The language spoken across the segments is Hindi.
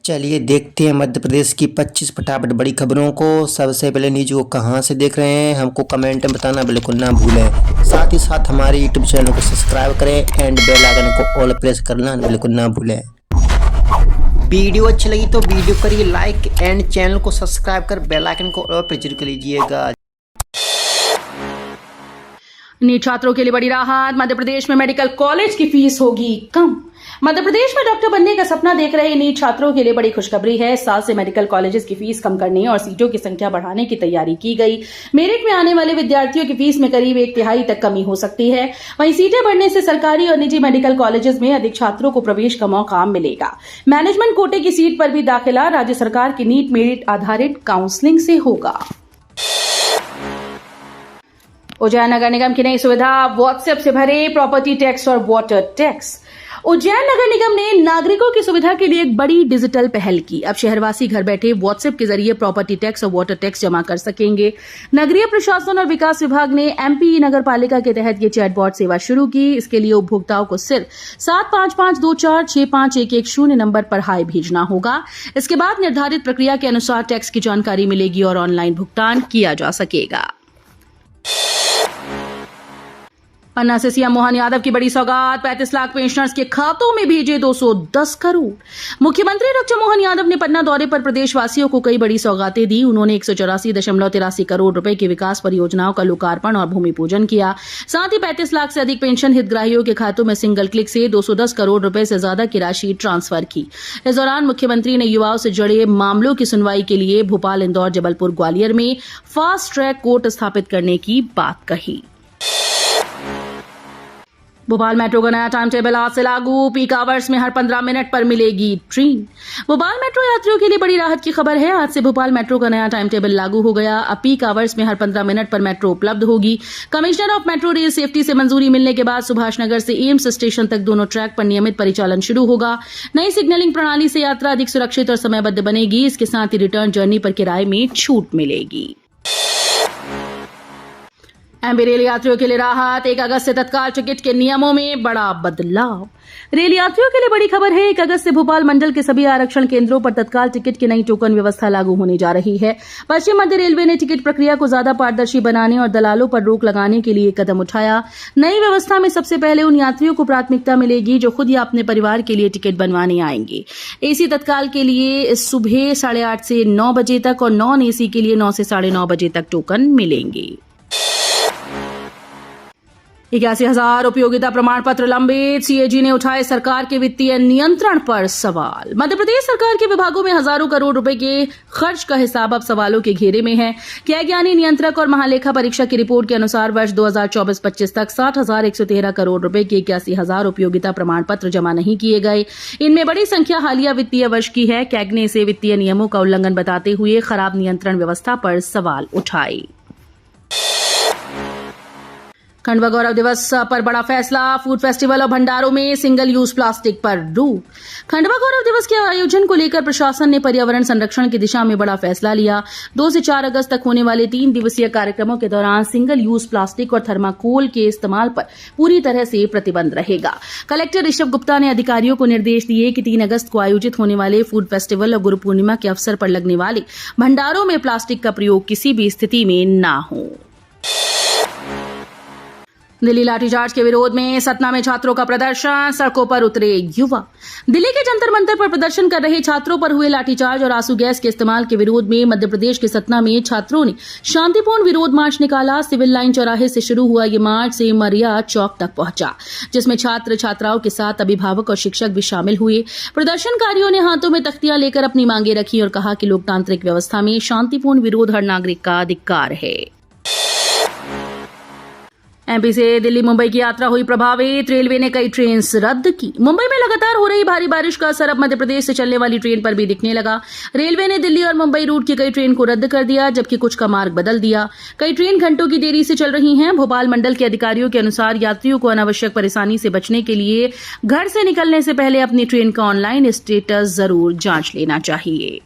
चलिए देखते हैं मध्य प्रदेश की 25 फटाफट बड़ी खबरों को। सबसे पहले न्यूज को कहां से देख रहे हैं हमको कमेंट में बताना बिल्कुल ना भूलें। साथ ही साथ हमारे यूट्यूब चैनल को सब्सक्राइब करें एंड बेल आइकन को ऑल प्रेस करना बिल्कुल ना भूलें। वीडियो अच्छी लगी तो वीडियो करिए लाइक एंड चैनल को सब्सक्राइब कर बेल आइकन को ऑल प्रेस कर लीजिएगा। नीट छात्रों के लिए बड़ी राहत। मध्य प्रदेश में मेडिकल कॉलेज की फीस होगी कम। मध्य प्रदेश में डॉक्टर बनने का सपना देख रहे नीट छात्रों के लिए बड़ी खुशखबरी है। इस साल से मेडिकल कॉलेजेस की फीस कम करने और सीटों की संख्या बढ़ाने की तैयारी की गई। मेरिट में आने वाले विद्यार्थियों की फीस में करीब 1/3 तक कमी हो सकती है। वहीं सीटें बढ़ने से सरकारी और निजी मेडिकल कॉलेजेस में अधिक छात्रों को प्रवेश का मौका मिलेगा। मैनेजमेंट कोटे की सीट पर भी दाखिला राज्य सरकार की नीट मेरिट आधारित काउंसलिंग से होगा। उज्जैन नगर निगम की नई सुविधा, व्हाट्सएप से भरे प्रॉपर्टी टैक्स और वाटर टैक्स। उज्जैन नगर निगम ने नागरिकों की सुविधा के लिए एक बड़ी डिजिटल पहल की। अब शहरवासी घर बैठे व्हाट्सएप के जरिए प्रॉपर्टी टैक्स और वाटर टैक्स जमा कर सकेंगे। नगरीय प्रशासन और विकास विभाग ने एमपी नगर पालिका के तहत ये चैटबॉट सेवा शुरू की। इसके लिए उपभोक्ताओं को सिर्फ 7552465110 नंबर पर हाय भेजना होगा। इसके बाद निर्धारित प्रक्रिया के अनुसार टैक्स की जानकारी मिलेगी और ऑनलाइन भुगतान किया जा सकेगा। पन्ना से सीएम मोहन यादव की बड़ी सौगात, 35 लाख पेंशनर्स के खातों में भेजे 210 करोड़। मुख्यमंत्री डॉक्टर मोहन यादव ने पन्ना दौरे पर प्रदेशवासियों को कई बड़ी सौगातें दी। उन्होंने 184.83 करोड़ रुपए की विकास परियोजनाओं का लोकार्पण और भूमि पूजन किया। साथ ही 35 लाख से अधिक पेंशन हितग्राहियों के खातों में सिंगल क्लिक से 210 करोड़ रुपए से ज्यादा की राशि ट्रांसफर की। इस दौरान मुख्यमंत्री ने युवाओं से जुड़े मामलों की सुनवाई के लिए भोपाल, इंदौर, जबलपुर, ग्वालियर में फास्ट ट्रैक कोर्ट स्थापित करने की बात कही। भोपाल मेट्रो का नया टाइम टेबल आज से लागू। पीक आवर्स में हर 15 मिनट पर मिलेगी ट्रेन। भोपाल मेट्रो यात्रियों के लिए बड़ी राहत की खबर है। आज से भोपाल मेट्रो का नया टाइम टेबल लागू हो गया। अब पीक आवर्स में हर 15 मिनट पर मेट्रो उपलब्ध होगी। Commissioner of metro rail safety से मंजूरी मिलने के बाद सुभाष नगर से एम्स स्टेशन तक दोनों ट्रैक पर नियमित परिचालन शुरू होगा। नई सिग्नलिंग प्रणाली से यात्रा अधिक सुरक्षित और समयबद्ध बनेगी। इसके साथ ही रिटर्न जर्नी पर किराए में छूट मिलेगी। एमपी रेल यात्रियों के लिए राहत, 1 अगस्त से तत्काल टिकट के नियमों में बड़ा बदलाव। रेल यात्रियों के लिए बड़ी खबर है। 1 अगस्त से भोपाल मंडल के सभी आरक्षण केंद्रों पर तत्काल टिकट की नई टोकन व्यवस्था लागू होने जा रही है। पश्चिम मध्य रेलवे ने टिकट प्रक्रिया को ज्यादा पारदर्शी बनाने और दलालों पर रोक लगाने के लिए कदम उठाया। नई व्यवस्था में सबसे पहले उन यात्रियों को प्राथमिकता मिलेगी जो खुद या अपने परिवार के लिए टिकट बनवाने आएंगे। एसी तत्काल के लिए सुबह 8:30 से 9 बजे तक और नॉन एसी के लिए 9 से 9:30 बजे तक टोकन मिलेंगे। 81,000 उपयोगिता प्रमाण पत्र लंबित। सीएजी ने उठाए सरकार के वित्तीय नियंत्रण पर सवाल। मध्य प्रदेश सरकार के विभागों में हजारों करोड़ रुपए के खर्च का हिसाब अब सवालों के घेरे में है। ज्ञानी नियंत्रक और महालेखा परीक्षक की रिपोर्ट के अनुसार वर्ष 2024-25 तक 60,113 करोड़ रुपए के 81,000 उपयोगिता प्रमाण पत्र जमा नहीं किए गए। इनमें बड़ी संख्या हालिया वित्तीय वर्ष की है। कैग ने इसे वित्तीय नियमों का उल्लंघन बताते हुए खराब नियंत्रण व्यवस्था पर सवाल उठाए। खंडवा गौरव दिवस पर बड़ा फैसला। फूड फेस्टिवल और भंडारों में सिंगल यूज प्लास्टिक पर रोक। खंडवा गौरव दिवस के आयोजन को लेकर प्रशासन ने पर्यावरण संरक्षण की दिशा में बड़ा फैसला लिया। 2 से 4 अगस्त तक होने वाले 3 दिवसीय कार्यक्रमों के दौरान सिंगल यूज प्लास्टिक और थर्माकोल के इस्तेमाल पर पूरी तरह से प्रतिबंध रहेगा। कलेक्टर ऋषभ गुप्ता ने अधिकारियों को निर्देश दिए कि 3 अगस्त को आयोजित होने वाले फूड फेस्टिवल और गुरु पूर्णिमा के अवसर पर लगने वाले भंडारों में प्लास्टिक का प्रयोग किसी भी स्थिति में न हो। दिल्ली लाठीचार्ज के विरोध में सतना में छात्रों का प्रदर्शन, सड़कों पर उतरे युवा। दिल्ली के जंतर मंतर पर प्रदर्शन कर रहे छात्रों पर हुए लाठीचार्ज और आंसू गैस के इस्तेमाल के विरोध में मध्य प्रदेश के सतना में छात्रों ने शांतिपूर्ण विरोध मार्च निकाला। सिविल लाइन चौराहे से शुरू हुआ ये मार्च सेमरिया चौक तक पहुंचा, जिसमें छात्र छात्राओं के साथ अभिभावक और शिक्षक भी शामिल हुए। प्रदर्शनकारियों ने हाथों में तख्तियां लेकर अपनी मांगे रखी और कहा कि लोकतांत्रिक व्यवस्था में शांतिपूर्ण विरोध हर नागरिक का अधिकार है। एमपी से दिल्ली मुंबई की यात्रा हुई प्रभावित। रेलवे ने कई ट्रेन रद्द की। मुंबई में लगातार हो रही भारी बारिश का असर अब मध्य प्रदेश से चलने वाली ट्रेन पर भी दिखने लगा। रेलवे ने दिल्ली और मुंबई रूट की कई ट्रेन को रद्द कर दिया, जबकि कुछ का मार्ग बदल दिया। कई ट्रेन घंटों की देरी से चल रही हैं। भोपाल मंडल के अधिकारियों के अनुसार यात्रियों को अनावश्यक परेशानी से बचने के लिए घर से निकलने से पहले अपनी ट्रेन का ऑनलाइन स्टेटस जरूर जांच लेना चाहिए।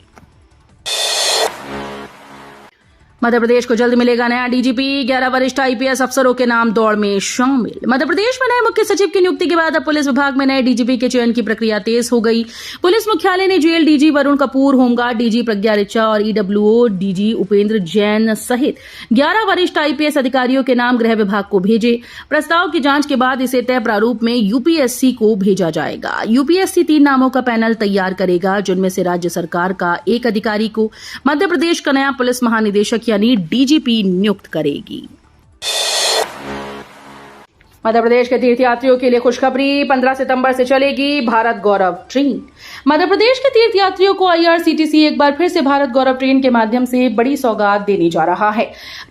मध्य प्रदेश को जल्द मिलेगा नया डीजीपी, 11 वरिष्ठ आईपीएस अफसरों के नाम दौड़ में शामिल। मध्य प्रदेश में नए मुख्य सचिव की नियुक्ति के बाद अब पुलिस विभाग में नए डीजीपी के चयन की प्रक्रिया तेज हो गई। पुलिस मुख्यालय ने jail DG Varun Kapoor, home guard DG Pragya Richa और ईडब्ल्यूओ डीजी उपेंद्र जैन सहित 11 वरिष्ठ आईपीएस अधिकारियों के नाम गृह विभाग को भेजे। प्रस्ताव की जांच के बाद इसे तय प्रारूप में यूपीएससी को भेजा जाएगा। यूपीएससी 3 नामों का पैनल तैयार करेगा, जिनमें से राज्य सरकार का एक अधिकारी को मध्य प्रदेश का नया पुलिस महानिदेशक यानी डीजीपी नियुक्त करेगी। मध्य प्रदेश के तीर्थयात्रियों के लिए खुशखबरी, 15 सितंबर से चलेगी भारत गौरव ट्रेन। मध्य प्रदेश के तीर्थयात्रियों को आईआरसीटीसी एक बार फिर से भारत गौरव ट्रेन के माध्यम से बड़ी सौगात देने जा रहा है।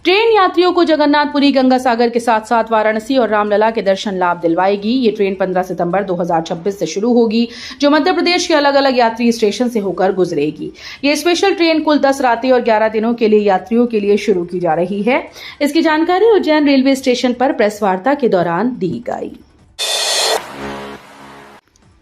ट्रेन यात्रियों को जगन्नाथपुरी, गंगा सागर के साथ साथ वाराणसी और रामलला के दर्शन लाभ दिलवाएगी। ये ट्रेन 15 सितंबर 2026 से शुरू होगी, जो मध्य प्रदेश के अलग अलग यात्री स्टेशन से होकर गुजरेगी। ये स्पेशल ट्रेन कुल 10 रातें और 11 दिनों के लिए यात्रियों के लिए शुरू की जा रही है। इसकी जानकारी उज्जैन रेलवे स्टेशन पर प्रेस वार्ता के दौरान दी गई।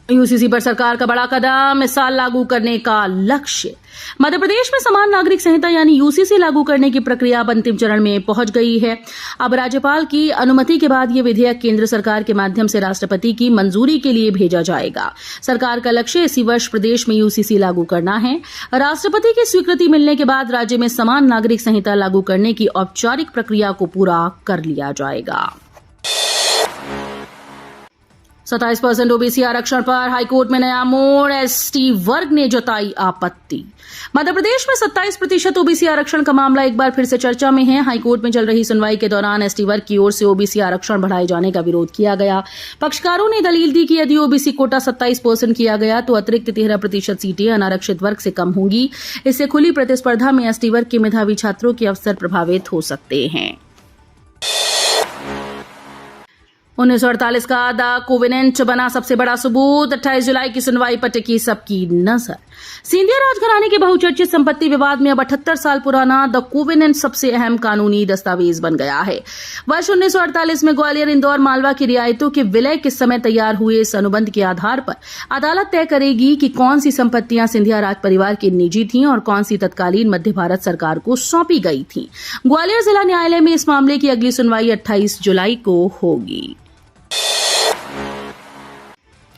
यूसीसी पर सरकार का बड़ा कदम, इस साल लागू करने का लक्ष्य। मध्य प्रदेश में समान नागरिक संहिता यानी यूसीसी लागू करने की प्रक्रिया अब अंतिम चरण में पहुंच गई है। अब राज्यपाल की अनुमति के बाद यह विधेयक केंद्र सरकार के माध्यम से राष्ट्रपति की मंजूरी के लिए भेजा जाएगा। सरकार का लक्ष्य इसी वर्ष प्रदेश में यूसीसी लागू करना है। राष्ट्रपति की स्वीकृति मिलने के बाद राज्य में समान नागरिक संहिता लागू करने की औपचारिक प्रक्रिया को पूरा कर लिया जाएगा। 27% ओबीसी आरक्षण पर हाईकोर्ट में नया मोड़, एसटी वर्ग ने जताई आपत्ति। मध्य प्रदेश में 27% ओबीसी आरक्षण का मामला एक बार फिर से चर्चा में है। हाईकोर्ट में चल रही सुनवाई के दौरान एसटी वर्ग की ओर से ओबीसी आरक्षण बढ़ाए जाने का विरोध किया गया। पक्षकारों ने दलील दी कि यदि ओबीसी कोटा 27% किया गया तो अतिरिक्त 13% सीटें अनारक्षित वर्ग से कम होंगी। इससे खुली प्रतिस्पर्धा में एसटी वर्ग के मेधावी छात्रों के अवसर प्रभावित हो सकते हैं। 1948 का द कोवेनेंट बना सबसे बड़ा सबूत, 28 जुलाई की सुनवाई पर टिकी सबकी नजर। सिंधिया राजघराने के बहुचर्चित संपत्ति विवाद में अब 78 साल पुराना द कोवेनेंट सबसे अहम कानूनी दस्तावेज बन गया है। वर्ष 1948 में ग्वालियर, इंदौर, मालवा की रियायतों के विलय के समय तैयार हुए इस अनुबंध के आधार पर अदालत तय करेगी कि कौन सी संपत्तियां सिंधिया राज परिवार की निजी थीं और कौन सी तत्कालीन मध्य भारत सरकार को सौंपी गई थी। ग्वालियर जिला न्यायालय में इस मामले की अगली सुनवाई 28 जुलाई को होगी।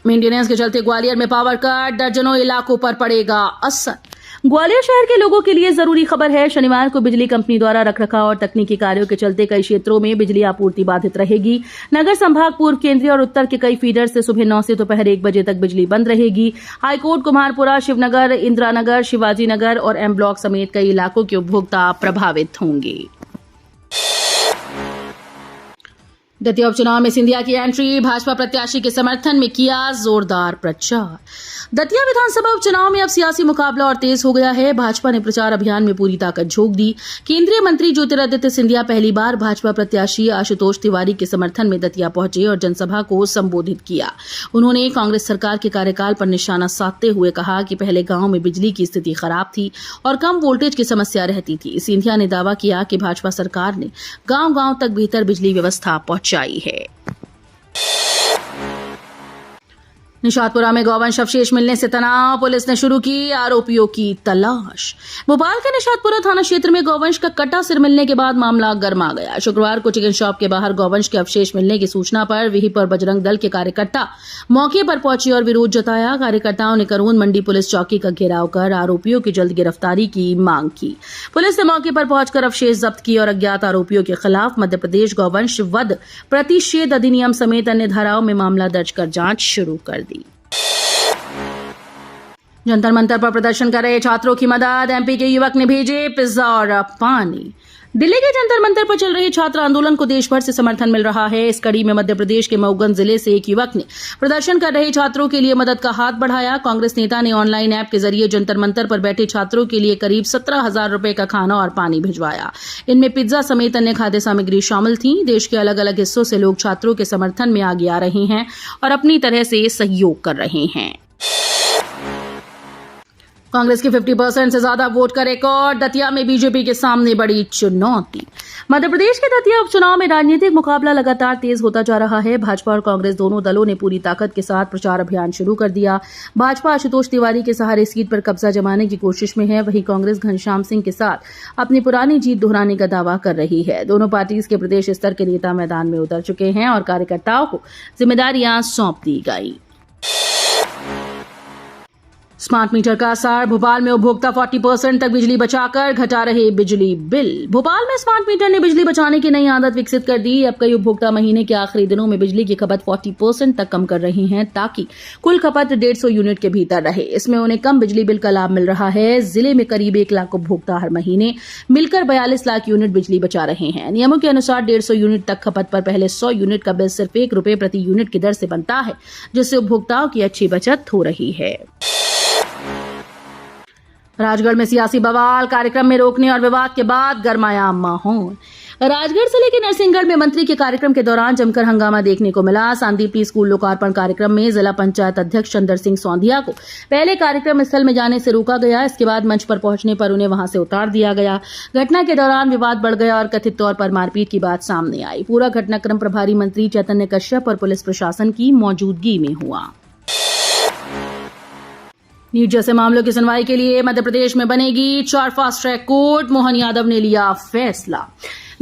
मेंटेनेंस के चलते ग्वालियर में पावर कट, दर्जनों इलाकों पर पड़ेगा असर। ग्वालियर शहर के लोगों के लिए जरूरी खबर है। शनिवार को बिजली कंपनी द्वारा रखरखाव और तकनीकी कार्यों के चलते कई क्षेत्रों में बिजली आपूर्ति बाधित रहेगी। नगर संभाग, पूर्व, केंद्रीय और उत्तर के कई फीडर से सुबह 9 से दोपहर 1 बजे तक बिजली बंद रहेगी। हाईकोर्ट, कुम्हारपुरा, शिवनगर, इंदिरानगर, शिवाजी नगर और एम ब्लॉक समेत कई इलाकों के उपभोक्ता प्रभावित होंगे। दतिया उपचुनाव में सिंधिया की एंट्री, भाजपा प्रत्याशी के समर्थन में किया जोरदार प्रचार। दतिया विधानसभा उपचुनाव में अब सियासी मुकाबला और तेज हो गया है। भाजपा ने प्रचार अभियान में पूरी ताकत झोंक दी। केंद्रीय मंत्री ज्योतिरादित्य सिंधिया पहली बार भाजपा प्रत्याशी आशुतोष तिवारी के समर्थन में दतिया पहुंचे और जनसभा को संबोधित किया। उन्होंने कांग्रेस सरकार के कार्यकाल पर निशाना साधते हुए कहा कि पहले गांव में बिजली की स्थिति खराब थी और कम वोल्टेज की समस्या रहती थी। सिंधिया ने दावा किया कि भाजपा सरकार ने गांव-गांव तक बेहतर बिजली व्यवस्था पहुंचाई है। निशातपुरा में गौवंश अवशेष मिलने से तनाव, पुलिस ने शुरू की आरोपियों की तलाश। भोपाल के निशातपुरा थाना क्षेत्र में गौवंश का कटा सिर मिलने के बाद मामला गर्मा गया। शुक्रवार को चिकन शॉप के बाहर गौवंश के अवशेष मिलने की सूचना पर विहिप और बजरंग दल के कार्यकर्ता मौके पर पहुंचे और विरोध जताया। कार्यकर्ताओं ने करोन मंडी पुलिस चौकी का घेराव कर आरोपियों की जल्द गिरफ्तारी की मांग की। पुलिस ने मौके पर पहुंचकर अवशेष जब्त किए और अज्ञात आरोपियों के खिलाफ मध्य प्रदेश गौवंश वध प्रतिषेध अधिनियम समेत अन्य धाराओं में मामला दर्ज कर जांच शुरू कर दी। जंतर मंतर पर प्रदर्शन कर रहे छात्रों की मदद, एमपी के युवक ने भेजे पिज्जा और पानी। दिल्ली के जंतर मंतर पर चल रहे छात्र आंदोलन को देश भर से समर्थन मिल रहा है। इस कड़ी में मध्य प्रदेश के मऊगंज जिले से एक युवक ने प्रदर्शन कर रहे छात्रों के लिए मदद का हाथ बढ़ाया। कांग्रेस नेता ने ऑनलाइन ऐप के जरिए जंतर मंतर पर बैठे छात्रों के लिए करीब 17,000 रुपए का खाना और पानी भिजवाया। इनमें पिज्जा समेत अन्य खाद्य सामग्री शामिल थी। देश के अलग अलग हिस्सों से लोग छात्रों के समर्थन में आगे आ रहे हैं और अपनी तरह से सहयोग कर रहे हैं। कांग्रेस के 50% से ज्यादा वोट का रिकॉर्ड। दतिया में बीजेपी के सामने बड़ी चुनौती। मध्य प्रदेश के दतिया उपचुनाव में राजनीतिक मुकाबला लगातार तेज होता जा रहा है। भाजपा और कांग्रेस दोनों दलों ने पूरी ताकत के साथ प्रचार अभियान शुरू कर दिया। भाजपा आशुतोष तिवारी के सहारे सीट पर कब्जा जमाने की कोशिश में है, वहीं कांग्रेस घनश्याम सिंह के साथ अपनी पुरानी जीत दोहराने का दावा कर रही है। दोनों पार्टी के प्रदेश स्तर के नेता मैदान में उतर चुके हैं और कार्यकर्ताओं को जिम्मेदारियां सौंप दी गई। स्मार्ट मीटर का असर। भोपाल में उपभोक्ता 40% तक बिजली बचाकर घटा रहे बिजली बिल। भोपाल में स्मार्ट मीटर ने बिजली बचाने की नई आदत विकसित कर दी। अब कई उपभोक्ता महीने के आखिरी दिनों में बिजली की खपत 40% तक कम कर रहे हैं ताकि कुल खपत 150 यूनिट के भीतर रहे। इसमें उन्हें कम बिजली बिल का लाभ मिल रहा है। जिले में करीब 1 लाख उपभोक्ता हर महीने मिलकर 42 लाख यूनिट बिजली बचा रहे हैं। नियमों के अनुसार 150 यूनिट तक खपत पर पहले 100 यूनिट का बिल सिर्फ ₹1 प्रति यूनिट की दर से बनता है, जिससे उपभोक्ताओं की अच्छी बचत हो रही है। राजगढ़ में सियासी बवाल। कार्यक्रम में रोकने और विवाद के बाद गरमाया माहौल। राजगढ़ जिले के नरसिंहगढ़ में मंत्री के कार्यक्रम के दौरान जमकर हंगामा देखने को मिला। सांदीपनी स्कूल लोकार्पण कार्यक्रम में जिला पंचायत अध्यक्ष चंदर सिंह सौंधिया को पहले कार्यक्रम स्थल में जाने से रोका गया। इसके बाद मंच पर पहुंचने पर उन्हें वहां से उतार दिया गया। घटना के दौरान विवाद बढ़ गया और कथित तौर पर मारपीट की बात सामने आई। पूरा घटनाक्रम प्रभारी मंत्री चैतन्य कश्यप और पुलिस प्रशासन की मौजूदगी में हुआ। नीट जैसे मामलों की सुनवाई के लिए मध्य प्रदेश में बनेगी 4 fast track court. Mohan Yadav ने लिया फैसला।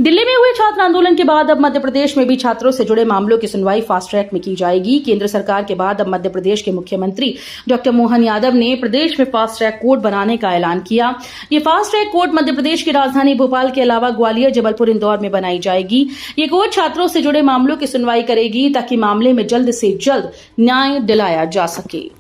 दिल्ली में हुए छात्र आंदोलन के बाद अब मध्य प्रदेश में भी छात्रों से जुड़े मामलों की सुनवाई फास्ट ट्रैक में की जाएगी। केंद्र सरकार के बाद अब मध्य प्रदेश के मुख्यमंत्री डॉक्टर मोहन यादव ने प्रदेश में फास्ट ट्रैक कोर्ट बनाने का ऐलान किया। ये fast track court Madhya Pradesh की राजधानी भोपाल के अलावा ग्वालियर, जबलपुर, इंदौर में बनाई जाएगी। ये कोर्ट छात्रों से जुड़े मामलों की सुनवाई करेगी ताकि मामले में जल्द से जल्द न्याय दिलाया जा सके।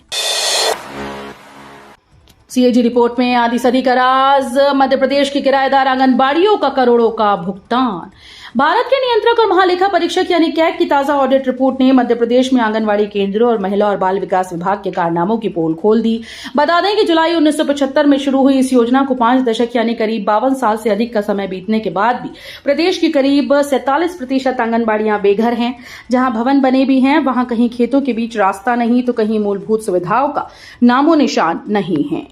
सीएजी रिपोर्ट में आधी सदी का राज। मध्य प्रदेश की किराएदार आंगनबाड़ियों का करोड़ों का भुगतान। भारत के नियंत्रक और महालेखा परीक्षक यानी कैग की ताजा ऑडिट रिपोर्ट ने मध्य प्रदेश में आंगनबाड़ी केंद्रों और महिला और बाल विकास विभाग के कारनामों की पोल खोल दी। बता दें कि जुलाई 1975 में शुरू हुई इस योजना को 5 दशक यानी करीब 52 साल से अधिक का समय बीतने के बाद भी प्रदेश की करीब 47% आंगनबाड़ियां बेघर हैं। जहां भवन बने भी हैं, वहां कहीं खेतों के बीच रास्ता नहीं तो कहीं मूलभूत सुविधाओं का नामो निशान नहीं है।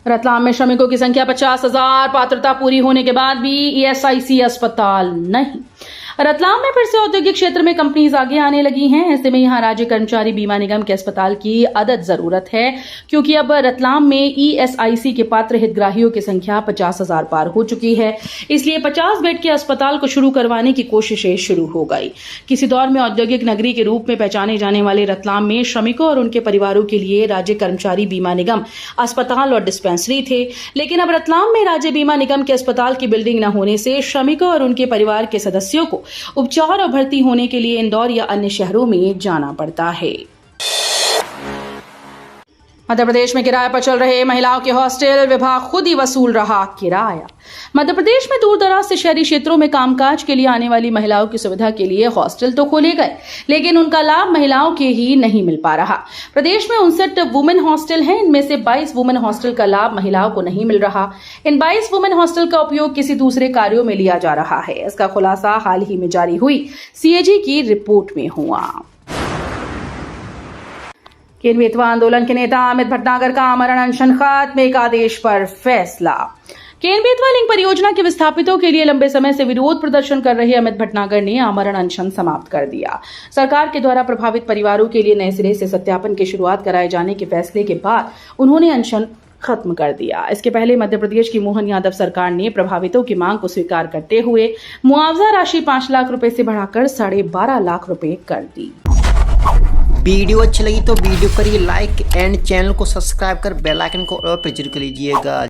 रतलाम में श्रमिकों की संख्या 50,000। पात्रता पूरी होने के बाद भी ईएसआईसी अस्पताल नहीं। रतलाम में फिर से औद्योगिक क्षेत्र में कंपनीज आगे आने लगी हैं। ऐसे में यहां राज्य कर्मचारी बीमा निगम के अस्पताल की अदद जरूरत है, क्योंकि अब रतलाम में ईएसआईसी के पात्र हितग्राहियों की संख्या 50,000 पार हो चुकी है। इसलिए 50 बेड के अस्पताल को शुरू करवाने की कोशिशें शुरू हो गई। किसी दौर में औद्योगिक नगरी के रूप में पहचाने जाने वाले रतलाम में श्रमिकों और उनके परिवारों के लिए राज्य कर्मचारी बीमा निगम अस्पताल और डिस्पेंसरी थे, लेकिन अब रतलाम में राज्य बीमा निगम के अस्पताल की बिल्डिंग न होने से श्रमिकों और उनके परिवार के सदस्यों को उपचार और भर्ती होने के लिए इंदौर या अन्य शहरों में जाना पड़ता है। मध्य प्रदेश में किराए पर चल रहे महिलाओं के हॉस्टल। विभाग खुद ही वसूल रहा किराया। मध्य प्रदेश में दूर दराज से शहरी क्षेत्रों में कामकाज के लिए आने वाली महिलाओं की सुविधा के लिए हॉस्टल तो खोले गए, लेकिन उनका लाभ महिलाओं के ही नहीं मिल पा रहा। प्रदेश में 59 वुमेन हॉस्टल हैं। इनमें से 22 वुमेन हॉस्टल का लाभ महिलाओं को नहीं मिल रहा। इन 22 वुमेन हॉस्टल का उपयोग किसी दूसरे कार्यों में लिया जा रहा है। इसका खुलासा हाल ही में जारी हुई सीएजी की रिपोर्ट में हुआ। केंद्रीय आंदोलन के नेता अमित भटनागर का आमरण अनशन खत्म। एक आदेश पर फैसला। केन-बेतवा लिंक परियोजना के विस्थापितों के लिए लंबे समय से विरोध प्रदर्शन कर रहे अमित भटनागर ने आमरण अनशन समाप्त कर दिया। सरकार के द्वारा प्रभावित परिवारों के लिए नए सिरे से सत्यापन की शुरुआत कराए जाने के फैसले के बाद उन्होंने अनशन खत्म कर दिया। इसके पहले मध्य प्रदेश की मोहन यादव सरकार ने प्रभावितों की मांग को स्वीकार करते हुए मुआवजा राशि 5 लाख रुपए से बढ़ाकर 12.5 लाख रुपए कर दी। वीडियो अच्छी लगी तो वीडियो करिए लाइक एंड चैनल को सब्सक्राइब कर बेल आइकन को और प्रेस कर लीजिएगा।